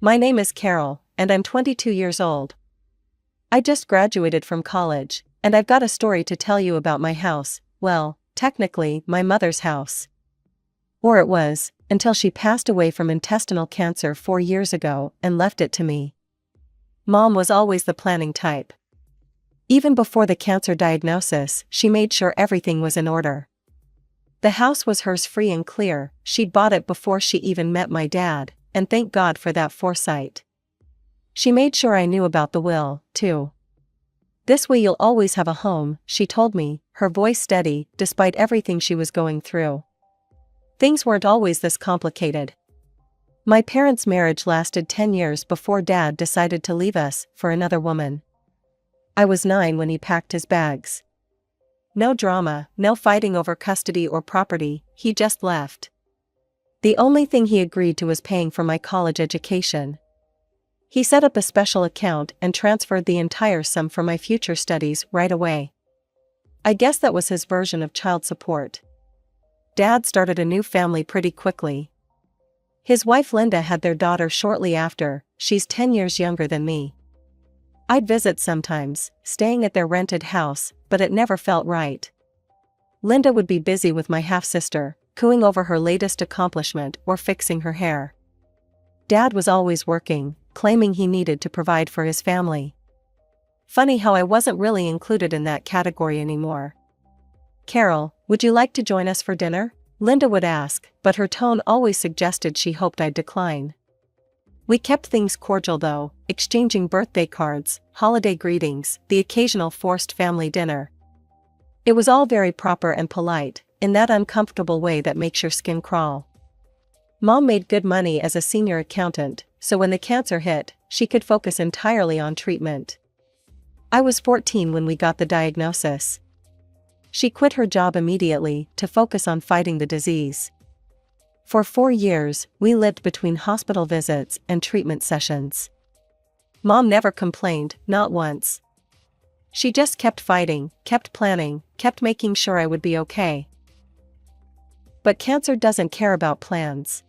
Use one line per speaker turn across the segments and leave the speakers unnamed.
My name is Carol, and I'm 22 years old. I just graduated from college, and I've got a story to tell you about my house, well, technically, my mother's house. Or it was, until she passed away from intestinal cancer 4 years ago and left it to me. Mom was always the planning type. Even before the cancer diagnosis, she made sure everything was in order. The house was hers free and clear, she'd bought it before she even met my dad, and thank God for that foresight. She made sure I knew about the will, too. This way you'll always have a home, she told me, her voice steady, despite everything she was going through. Things weren't always this complicated. My parents' marriage lasted 10 years before Dad decided to leave us for another woman. I was 9 when he packed his bags. No drama, no fighting over custody or property, he just left. The only thing he agreed to was paying for my college education. He set up a special account and transferred the entire sum for my future studies right away. I guess that was his version of child support. Dad started a new family pretty quickly. His wife Linda had their daughter shortly after, she's 10 years younger than me. I'd visit sometimes, staying at their rented house, but it never felt right. Linda would be busy with my half-sister, cooing over her latest accomplishment or fixing her hair. Dad was always working, claiming he needed to provide for his family. Funny how I wasn't really included in that category anymore. "Carol, would you like to join us for dinner?" Linda would ask, but her tone always suggested she hoped I'd decline. We kept things cordial though, exchanging birthday cards, holiday greetings, the occasional forced family dinner. It was all very proper and polite, in that uncomfortable way that makes your skin crawl. Mom made good money as a senior accountant, so when the cancer hit, she could focus entirely on treatment. I was 14 when we got the diagnosis. She quit her job immediately to focus on fighting the disease. For 4 years, we lived between hospital visits and treatment sessions. Mom never complained, not once. She just kept fighting, kept planning, kept making sure I would be okay. But cancer doesn't care about plans.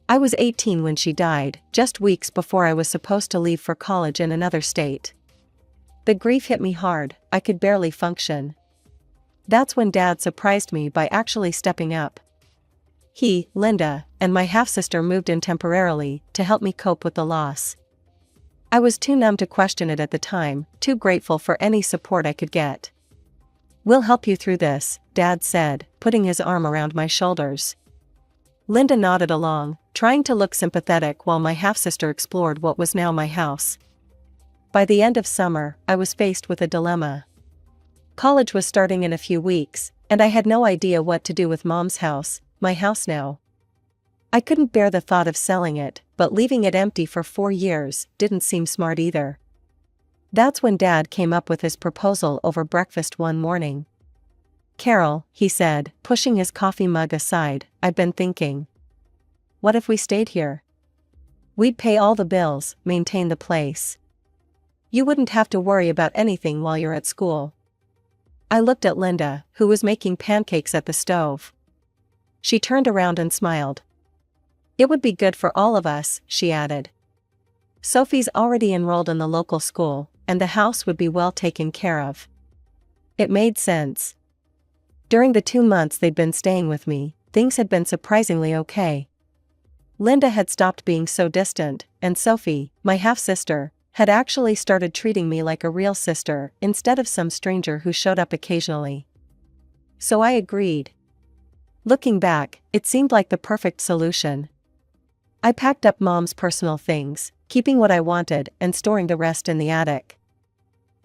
I was 18 when she died, just weeks before I was supposed to leave for college in another state. The grief hit me hard, I could barely function. That's when Dad surprised me by actually stepping up. He, Linda, and my half-sister moved in temporarily to help me cope with the loss. I was too numb to question it at the time, too grateful for any support I could get. "We'll help you through this," Dad said, putting his arm around my shoulders. Linda nodded along, trying to look sympathetic while my half-sister explored what was now my house. By the end of summer, I was faced with a dilemma. College was starting in a few weeks, and I had no idea what to do with Mom's house, my house now. I couldn't bear the thought of selling it, but leaving it empty for 4 years didn't seem smart either. That's when Dad came up with his proposal over breakfast one morning. "Carol," he said, pushing his coffee mug aside, "I've been thinking. What if we stayed here? We'd pay all the bills, maintain the place. You wouldn't have to worry about anything while you're at school." I looked at Linda, who was making pancakes at the stove. She turned around and smiled. "It would be good for all of us," she added. "Sophie's already enrolled in the local school, and the house would be well taken care of." It made sense. During the 2 months they'd been staying with me, things had been surprisingly okay. Linda had stopped being so distant, and Sophie, my half-sister, had actually started treating me like a real sister instead of some stranger who showed up occasionally. So I agreed. Looking back, it seemed like the perfect solution. I packed up Mom's personal things, keeping what I wanted and storing the rest in the attic.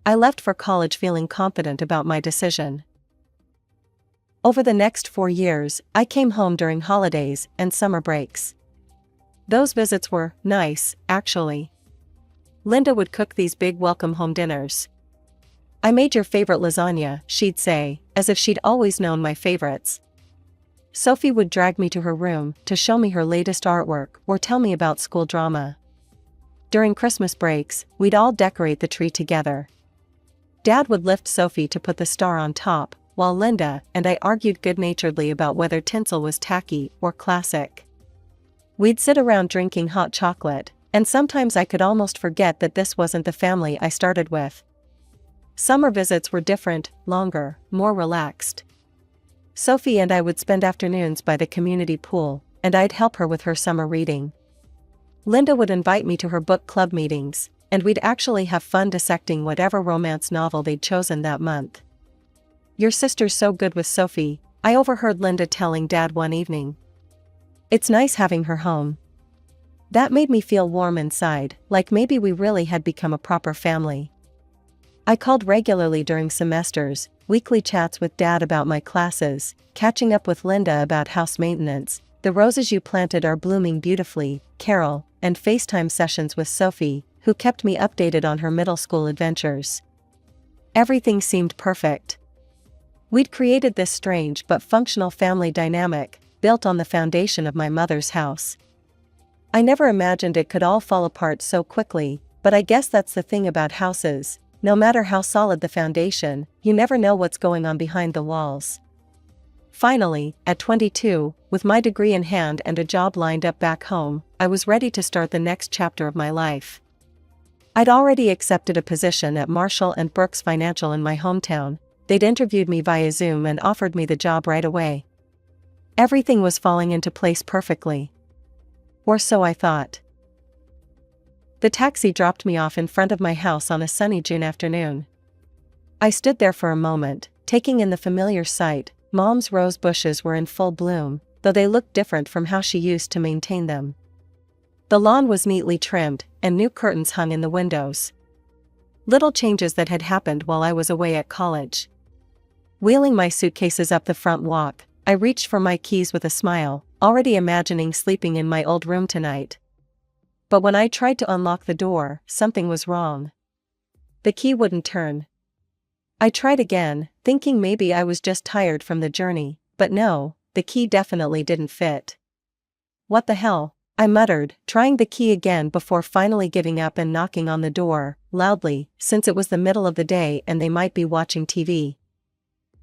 I left for college feeling confident about my decision. Over the next 4 years, I came home during holidays and summer breaks. Those visits were nice, actually. Linda would cook these big welcome home dinners. "I made your favorite lasagna," she'd say, as if she'd always known my favorites. Sophie would drag me to her room to show me her latest artwork or tell me about school drama. During Christmas breaks, we'd all decorate the tree together. Dad would lift Sophie to put the star on top, while Linda and I argued good-naturedly about whether tinsel was tacky or classic. We'd sit around drinking hot chocolate, And sometimes I could almost forget that this wasn't the family I started with. Summer visits were different, longer, more relaxed. Sophie and I would spend afternoons by the community pool, and I'd help her with her summer reading. Linda would invite me to her book club meetings, and we'd actually have fun dissecting whatever romance novel they'd chosen that month. "Your sister's so good with Sophie," I overheard Linda telling Dad one evening. "It's nice having her home." That made me feel warm inside, like maybe we really had become a proper family. I called regularly during semesters, weekly chats with Dad about my classes, catching up with Linda about house maintenance, "The roses you planted are blooming beautifully, Carol," and FaceTime sessions with Sophie, who kept me updated on her middle school adventures. Everything seemed perfect. We'd created this strange but functional family dynamic, built on the foundation of my mother's house. I never imagined it could all fall apart so quickly, but I guess that's the thing about houses. No matter how solid the foundation, you never know what's going on behind the walls. Finally, at 22, with my degree in hand and a job lined up back home, I was ready to start the next chapter of my life. I'd already accepted a position at Marshall & Brooks Financial in my hometown. They'd interviewed me via Zoom and offered me the job right away. Everything was falling into place perfectly. Or so I thought. The taxi dropped me off in front of my house on a sunny June afternoon. I stood there for a moment, taking in the familiar sight. Mom's rose bushes were in full bloom, though they looked different from how she used to maintain them. The lawn was neatly trimmed, and new curtains hung in the windows. Little changes that had happened while I was away at college. Wheeling my suitcases up the front walk, I reached for my keys with a smile, already imagining sleeping in my old room tonight. But when I tried to unlock the door, something was wrong. The key wouldn't turn. I tried again, thinking maybe I was just tired from the journey, but no, the key definitely didn't fit. "What the hell?" I muttered, trying the key again before finally giving up and knocking on the door, loudly, since it was the middle of the day and they might be watching TV.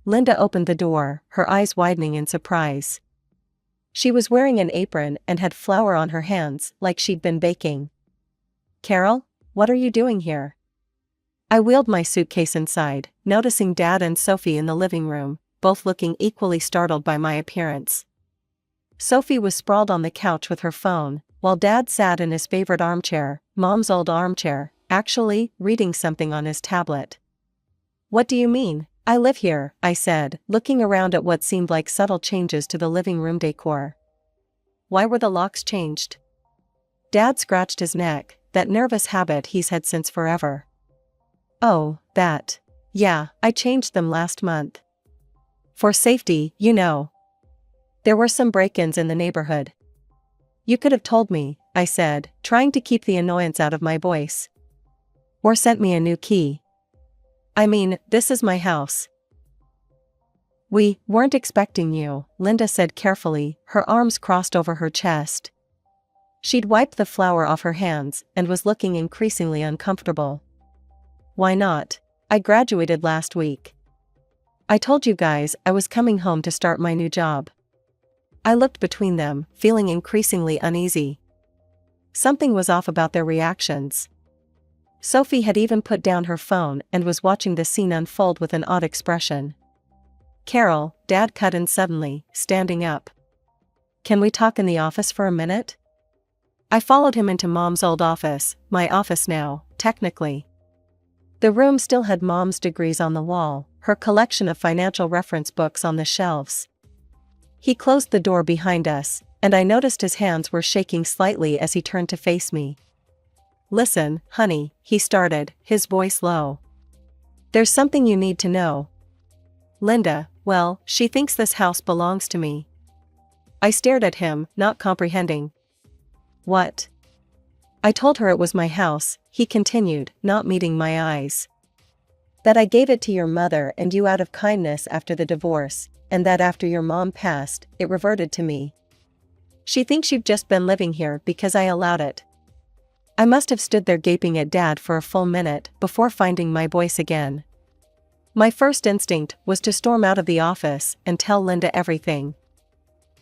Linda opened the door, her eyes widening in surprise. She was wearing an apron and had flour on her hands, like she'd been baking. "Carol, what are you doing here?" I wheeled my suitcase inside, noticing Dad and Sophie in the living room, both looking equally startled by my appearance. Sophie was sprawled on the couch with her phone, while Dad sat in his favorite armchair, Mom's old armchair, actually, reading something on his tablet. "What do you mean? I live here," I said, looking around at what seemed like subtle changes to the living room decor. "Why were the locks changed?" Dad scratched his neck, that nervous habit he's had since forever. "Oh, that. Yeah, I changed them last month. For safety, you know. There were some break-ins in the neighborhood." "You could have told me," I said, trying to keep the annoyance out of my voice. "Or sent me a new key. I mean, this is my house." "We weren't expecting you," Linda said carefully, her arms crossed over her chest. She'd wiped the flour off her hands and was looking increasingly uncomfortable. "Why not? I graduated last week. I told you guys I was coming home to start my new job." I looked between them, feeling increasingly uneasy. Something was off about their reactions. Sophie had even put down her phone and was watching the scene unfold with an odd expression. "Carol," Dad cut in suddenly, standing up. "Can we talk in the office for a minute?" I followed him into Mom's old office, my office now, technically. The room still had Mom's degrees on the wall, her collection of financial reference books on the shelves. He closed the door behind us, and I noticed his hands were shaking slightly as he turned to face me. "Listen, honey," he started, his voice low. "There's something you need to know. Linda, well, she thinks this house belongs to me." I stared at him, not comprehending. "What?" "I told her it was my house," he continued, not meeting my eyes. "That I gave it to your mother and you out of kindness after the divorce, and that after your mom passed, it reverted to me. She thinks you've just been living here because I allowed it." I must have stood there gaping at Dad for a full minute before finding my voice again. My first instinct was to storm out of the office and tell Linda everything.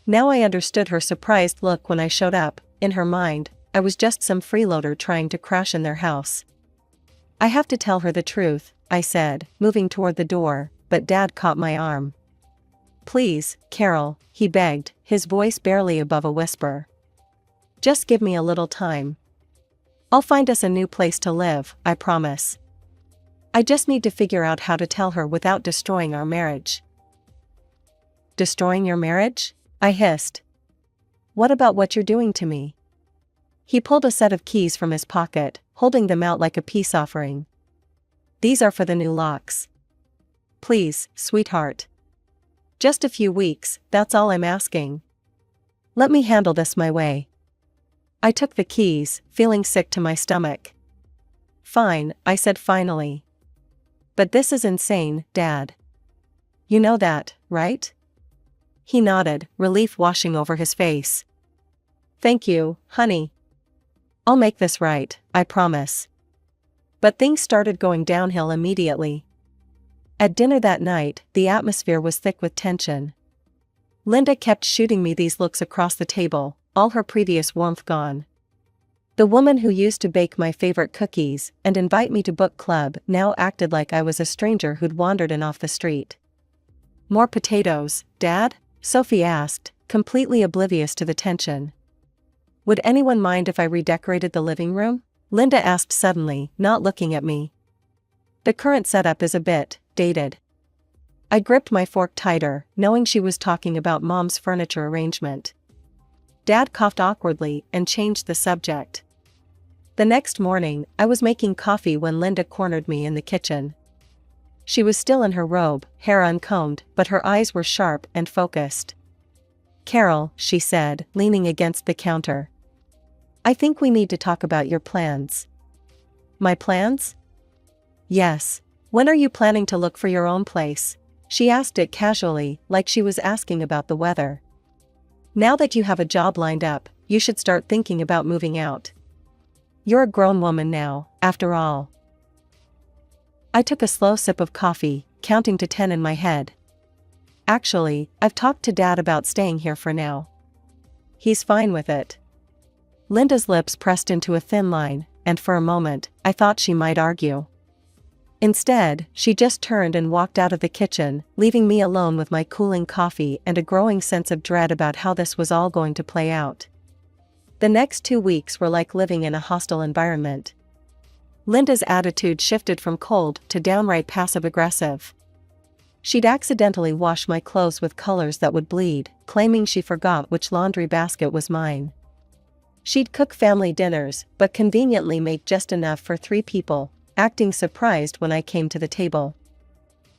Now I understood her surprised look when I showed up. In her mind, I was just some freeloader trying to crash in their house. I have to tell her the truth, I said, moving toward the door, but Dad caught my arm. Please, Carol, he begged, his voice barely above a whisper. Just give me a little time. I'll find us a new place to live, I promise. I just need to figure out how to tell her without destroying our marriage. Destroying your marriage? I hissed. What about what you're doing to me? He pulled a set of keys from his pocket, holding them out like a peace offering. These are for the new locks. Please, sweetheart. Just a few weeks, that's all I'm asking. Let me handle this my way. I took the keys, feeling sick to my stomach. Fine, I said finally. But this is insane, Dad. You know that, right? He nodded, relief washing over his face. Thank you, honey. I'll make this right, I promise. But things started going downhill immediately. At dinner that night, the atmosphere was thick with tension. Linda kept shooting me these looks across the table, all her previous warmth gone. The woman who used to bake my favorite cookies and invite me to book club now acted like I was a stranger who'd wandered in off the street. More potatoes, Dad? Sophie asked, completely oblivious to the tension. Would anyone mind if I redecorated the living room? Linda asked suddenly, not looking at me. The current setup is a bit dated. I gripped my fork tighter, knowing she was talking about Mom's furniture arrangement. Dad coughed awkwardly and changed the subject. The next morning, I was making coffee when Linda cornered me in the kitchen. She was still in her robe, hair uncombed, but her eyes were sharp and focused. Carol, she said, leaning against the counter. I think we need to talk about your plans. My plans? Yes. When are you planning to look for your own place? She asked it casually, like she was asking about the weather. Now that you have a job lined up, you should start thinking about moving out. You're a grown woman now, after all. I took a slow sip of coffee, counting to 10 in my head. Actually, I've talked to Dad about staying here for now. He's fine with it. Linda's lips pressed into a thin line, and for a moment, I thought she might argue. Instead, she just turned and walked out of the kitchen, leaving me alone with my cooling coffee and a growing sense of dread about how this was all going to play out. The next 2 weeks were like living in a hostile environment. Linda's attitude shifted from cold to downright passive-aggressive. She'd accidentally wash my clothes with colors that would bleed, claiming she forgot which laundry basket was mine. She'd cook family dinners, but conveniently make just enough for 3 people, acting surprised when I came to the table.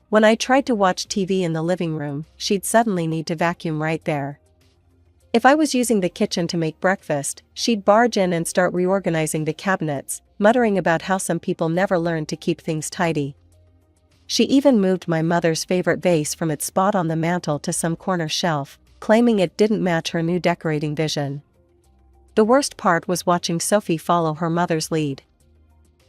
When I tried to watch TV in the living room, she'd suddenly need to vacuum right there. If I was using the kitchen to make breakfast, she'd barge in and start reorganizing the cabinets, muttering about how some people never learned to keep things tidy. She even moved my mother's favorite vase from its spot on the mantel to some corner shelf, claiming it didn't match her new decorating vision. The worst part was watching Sophie follow her mother's lead.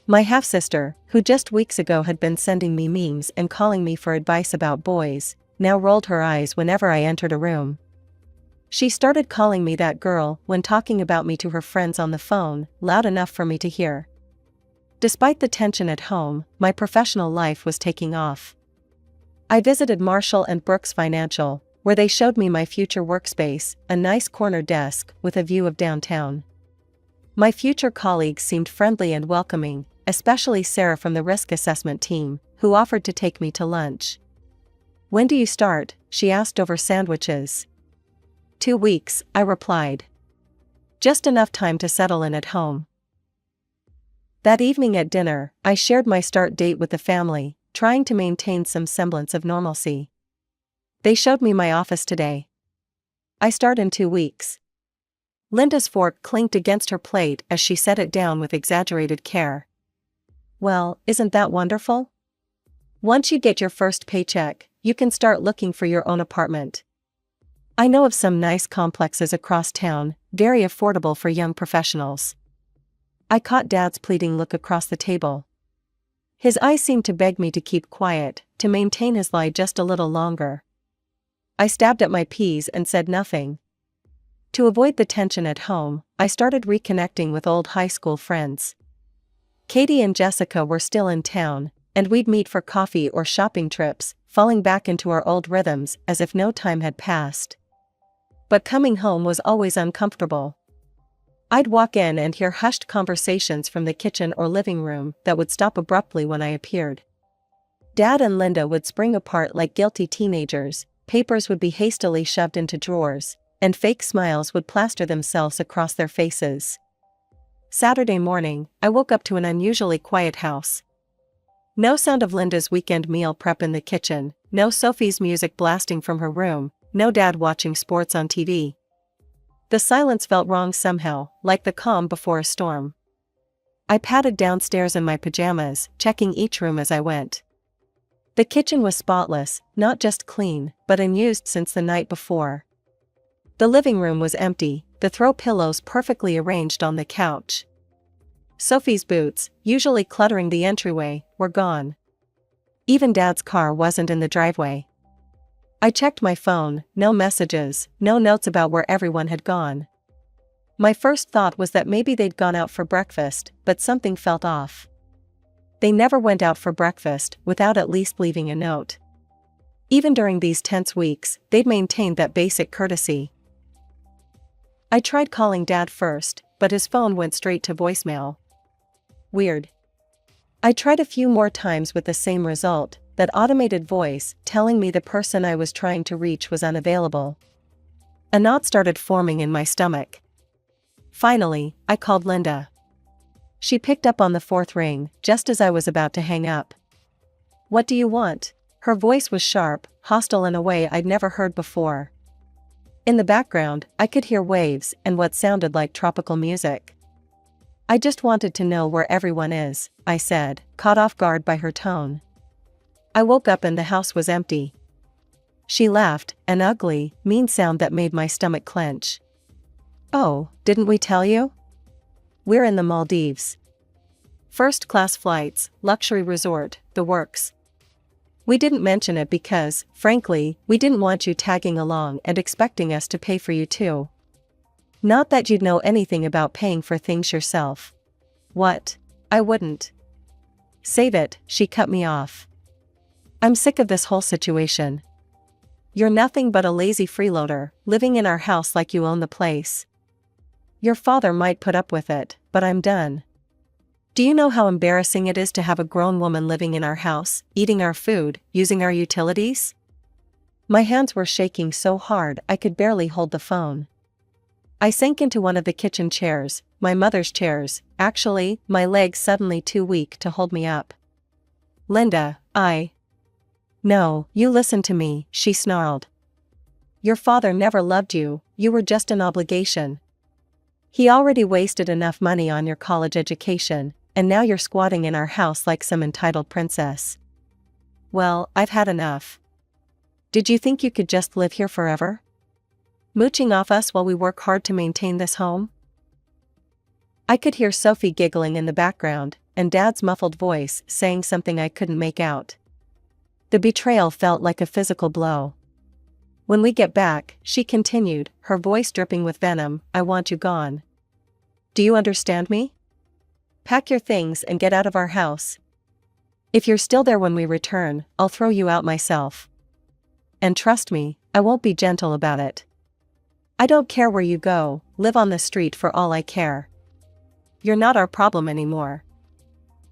My half-sister, who just weeks ago had been sending me memes and calling me for advice about boys, now rolled her eyes whenever I entered a room. She started calling me that girl when talking about me to her friends on the phone, loud enough for me to hear. Despite the tension at home, my professional life was taking off. I visited Marshall and Brooks Financial, where they showed me my future workspace, a nice corner desk with a view of downtown. My future colleagues seemed friendly and welcoming, especially Sarah from the risk assessment team, who offered to take me to lunch. When do you start? She asked over sandwiches. 2 weeks, I replied. Just enough time to settle in at home. That evening at dinner, I shared my start date with the family, trying to maintain some semblance of normalcy. They showed me my office today. I start in 2 weeks. Linda's fork clinked against her plate as she set it down with exaggerated care. Well, isn't that wonderful? Once you get your first paycheck, you can start looking for your own apartment. I know of some nice complexes across town, very affordable for young professionals. I caught Dad's pleading look across the table. His eyes seemed to beg me to keep quiet, to maintain his lie just a little longer. I stabbed at my peas and said nothing. To avoid the tension at home, I started reconnecting with old high school friends. Katie and Jessica were still in town, and we'd meet for coffee or shopping trips, falling back into our old rhythms as if no time had passed. But coming home was always uncomfortable. I'd walk in and hear hushed conversations from the kitchen or living room that would stop abruptly when I appeared. Dad and Linda would spring apart like guilty teenagers, papers would be hastily shoved into drawers, and fake smiles would plaster themselves across their faces. Saturday morning, I woke up to an unusually quiet house. No sound of Linda's weekend meal prep in the kitchen, no Sophie's music blasting from her room, no Dad watching sports on TV. The silence felt wrong somehow, like the calm before a storm. I padded downstairs in my pajamas, checking each room as I went. The kitchen was spotless, not just clean, but unused since the night before. The living room was empty, the throw pillows perfectly arranged on the couch. Sophie's boots, usually cluttering the entryway, were gone. Even Dad's car wasn't in the driveway. I checked my phone, no messages, no notes about where everyone had gone. My first thought was that maybe they'd gone out for breakfast, but something felt off. They never went out for breakfast without at least leaving a note. Even during these tense weeks, they'd maintained that basic courtesy. I tried calling Dad first, but his phone went straight to voicemail. Weird. I tried a few more times with the same result, that automated voice telling me the person I was trying to reach was unavailable. A knot started forming in my stomach. Finally, I called Linda. She picked up on the fourth ring, just as I was about to hang up. "What do you want?" Her voice was sharp, hostile in a way I'd never heard before. In the background, I could hear waves and what sounded like tropical music. "I just wanted to know where everyone is," I said, caught off guard by her tone. I woke up and the house was empty. She laughed, an ugly, mean sound that made my stomach clench. "Oh, didn't we tell you? We're in the Maldives. First-class flights, luxury resort, the works. We didn't mention it because, frankly, we didn't want you tagging along and expecting us to pay for you too. Not that you'd know anything about paying for things yourself." "What? I wouldn't." "Save it," she cut me off. "I'm sick of this whole situation. You're nothing but a lazy freeloader, living in our house like you own the place. Your father might put up with it, but I'm done. Do you know how embarrassing it is to have a grown woman living in our house, eating our food, using our utilities?" My hands were shaking so hard I could barely hold the phone. I sank into one of the kitchen chairs, my mother's chairs, actually, my legs suddenly too weak to hold me up. "Linda, No, you listen to me," she snarled. "Your father never loved you, you were just an obligation. He already wasted enough money on your college education, and now you're squatting in our house like some entitled princess. Well, I've had enough. Did you think you could just live here forever? Mooching off us while we work hard to maintain this home?" I could hear Sophie giggling in the background, and Dad's muffled voice saying something I couldn't make out. The betrayal felt like a physical blow. "When we get back," she continued, her voice dripping with venom, "I want you gone. Do you understand me? Pack your things and get out of our house. If you're still there when we return, I'll throw you out myself. And trust me, I won't be gentle about it. I don't care where you go, live on the street for all I care. You're not our problem anymore.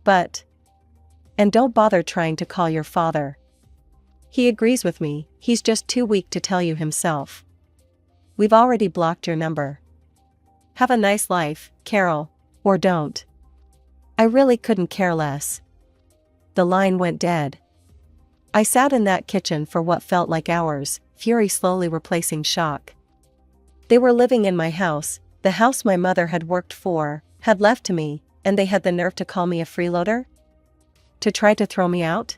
And don't bother trying to call your father. He agrees with me, he's just too weak to tell you himself. We've already blocked your number. Have a nice life, Carol, or don't." I really couldn't care less. The line went dead. I sat in that kitchen for what felt like hours, fury slowly replacing shock. They were living in my house, the house my mother had worked for, had left to me, and they had the nerve to call me a freeloader? To try to throw me out?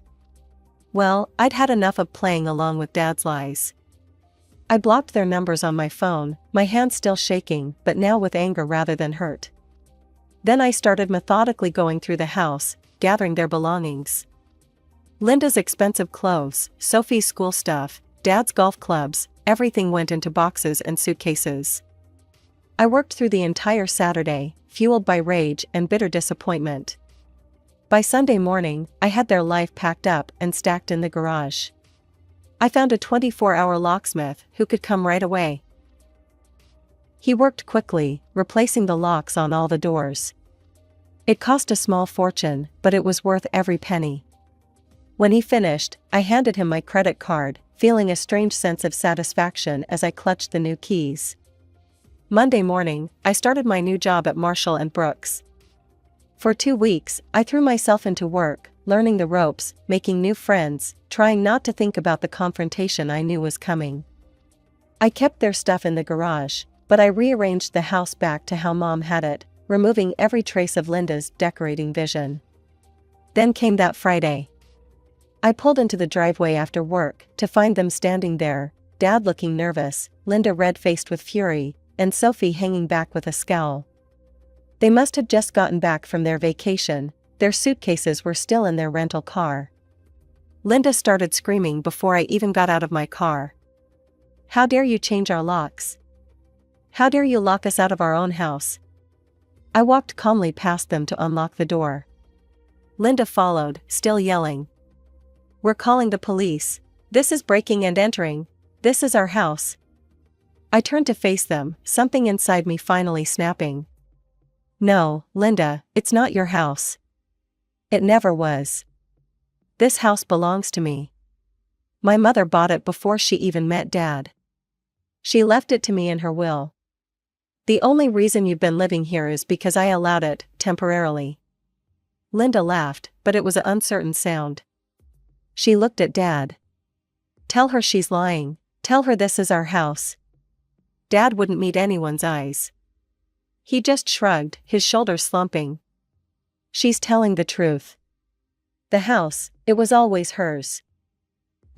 Well, I'd had enough of playing along with Dad's lies. I blocked their numbers on my phone, my hands still shaking, but now with anger rather than hurt. Then I started methodically going through the house, gathering their belongings. Linda's expensive clothes, Sophie's school stuff, Dad's golf clubs, everything went into boxes and suitcases. I worked through the entire Saturday, fueled by rage and bitter disappointment. By Sunday morning, I had their life packed up and stacked in the garage. I found a 24-hour locksmith who could come right away. He worked quickly, replacing the locks on all the doors. It cost a small fortune, but it was worth every penny. When he finished, I handed him my credit card, feeling a strange sense of satisfaction as I clutched the new keys. Monday morning, I started my new job at Marshall & Brooks. For 2 weeks, I threw myself into work, learning the ropes, making new friends, trying not to think about the confrontation I knew was coming. I kept their stuff in the garage, but I rearranged the house back to how Mom had it, removing every trace of Linda's decorating vision. Then came that Friday. I pulled into the driveway after work to find them standing there, Dad looking nervous, Linda red-faced with fury, and Sophie hanging back with a scowl. They must have just gotten back from their vacation. Their suitcases were still in their rental car. Linda started screaming before I even got out of my car. "How dare you change our locks? How dare you lock us out of our own house?" I walked calmly past them to unlock the door. Linda followed, still yelling. "We're calling the police. This is breaking and entering. This is our house." I turned to face them, something inside me finally snapping. "No, Linda, it's not your house. It never was. This house belongs to me. My mother bought it before she even met Dad. She left it to me in her will. The only reason you've been living here is because I allowed it, temporarily." Linda laughed, but it was an uncertain sound. She looked at Dad. "Tell her she's lying. Tell her this is our house." Dad wouldn't meet anyone's eyes. He just shrugged, his shoulders slumping. "She's telling the truth. The house, it was always hers."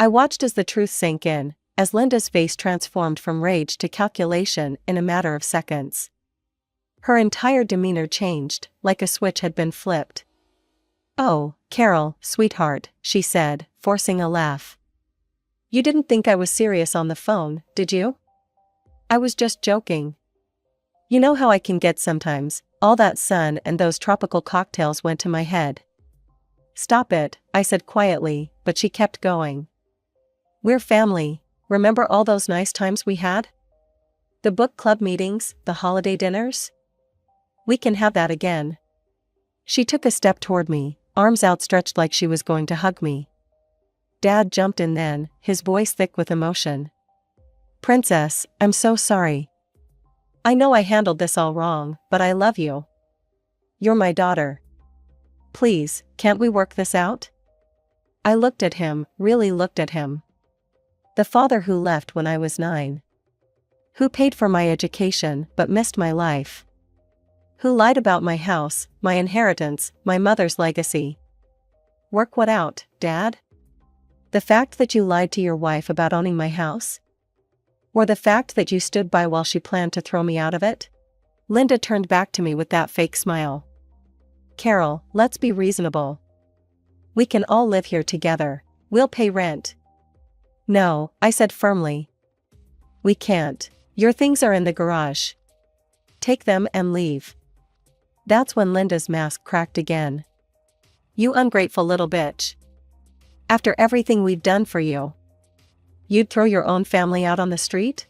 I watched as the truth sank in, as Linda's face transformed from rage to calculation in a matter of seconds. Her entire demeanor changed, like a switch had been flipped. "Oh, Carol, sweetheart," she said, forcing a laugh. "You didn't think I was serious on the phone, did you? I was just joking. You know how I can get sometimes. All that sun and those tropical cocktails went to my head." "Stop it," I said quietly, but she kept going. "We're family. Remember all those nice times we had? The book club meetings, the holiday dinners? We can have that again." She took a step toward me, arms outstretched like she was going to hug me. Dad jumped in then, his voice thick with emotion. "Princess, I'm so sorry. I know I handled this all wrong, but I love you. You're my daughter. Please, can't we work this out?" I looked at him, really looked at him. The father who left when I was 9. Who paid for my education but missed my life. Who lied about my house, my inheritance, my mother's legacy. Work what out, Dad? The fact that you lied to your wife about owning my house? Or the fact that you stood by while she planned to throw me out of it? Linda turned back to me with that fake smile. "Carol, let's be reasonable. We can all live here together. We'll pay rent." "No," I said firmly. "We can't. Your things are in the garage. Take them and leave." That's when Linda's mask cracked again. "You ungrateful little bitch. After everything we've done for you, you'd throw your own family out on the street?"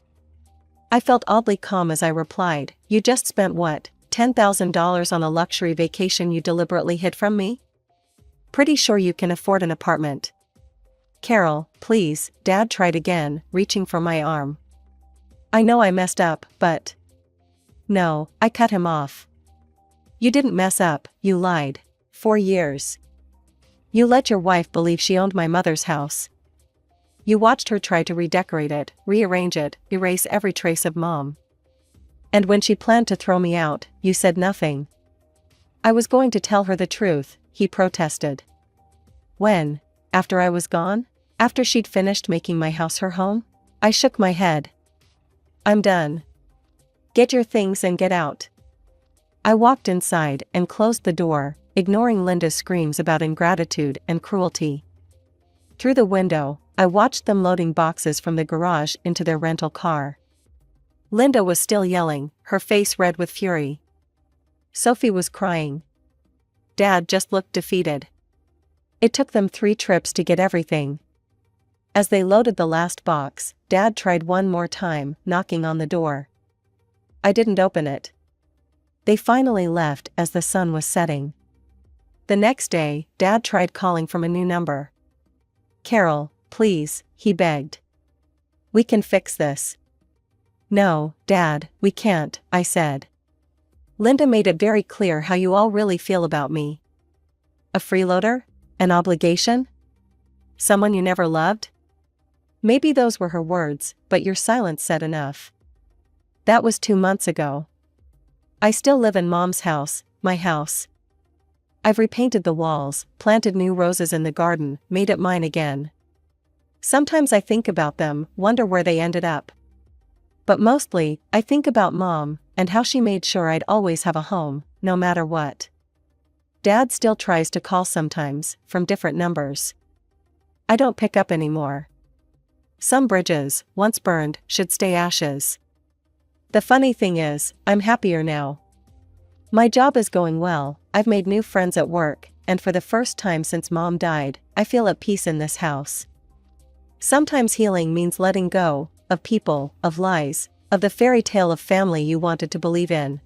I felt oddly calm as I replied, "You just spent what, $10,000 on a luxury vacation you deliberately hid from me? Pretty sure you can afford an apartment." "Carol, please," Dad tried again, reaching for my arm. "I know I messed up, but..." "No," I cut him off. "You didn't mess up, you lied. 4 years. You let your wife believe she owned my mother's house. You watched her try to redecorate it, rearrange it, erase every trace of Mom. And when she planned to throw me out, you said nothing." "I was going to tell her the truth," he protested. "When? After I was gone? After she'd finished making my house her home?" I shook my head. "I'm done. Get your things and get out." I walked inside and closed the door, ignoring Linda's screams about ingratitude and cruelty. Through the window, I watched them loading boxes from the garage into their rental car. Linda was still yelling, her face red with fury. Sophie was crying. Dad just looked defeated. It took them 3 trips to get everything. As they loaded the last box, Dad tried one more time, knocking on the door. I didn't open it. They finally left as the sun was setting. The next day, Dad tried calling from a new number. Carol, please, he begged. We can fix this. No, Dad, we can't, I said. Linda made it very clear how you all really feel about me. A freeloader? An obligation? Someone you never loved? Maybe those were her words, but your silence said enough. That was 2 months ago. I still live in Mom's house, my house. I've repainted the walls, planted new roses in the garden, made it mine again. Sometimes I think about them, wonder where they ended up. But mostly, I think about Mom, and how she made sure I'd always have a home, no matter what. Dad still tries to call sometimes, from different numbers. I don't pick up anymore. Some bridges, once burned, should stay ashes. The funny thing is, I'm happier now. My job is going well, I've made new friends at work, and for the first time since Mom died, I feel at peace in this house. Sometimes healing means letting go, of people, of lies, of the fairy tale of family you wanted to believe in.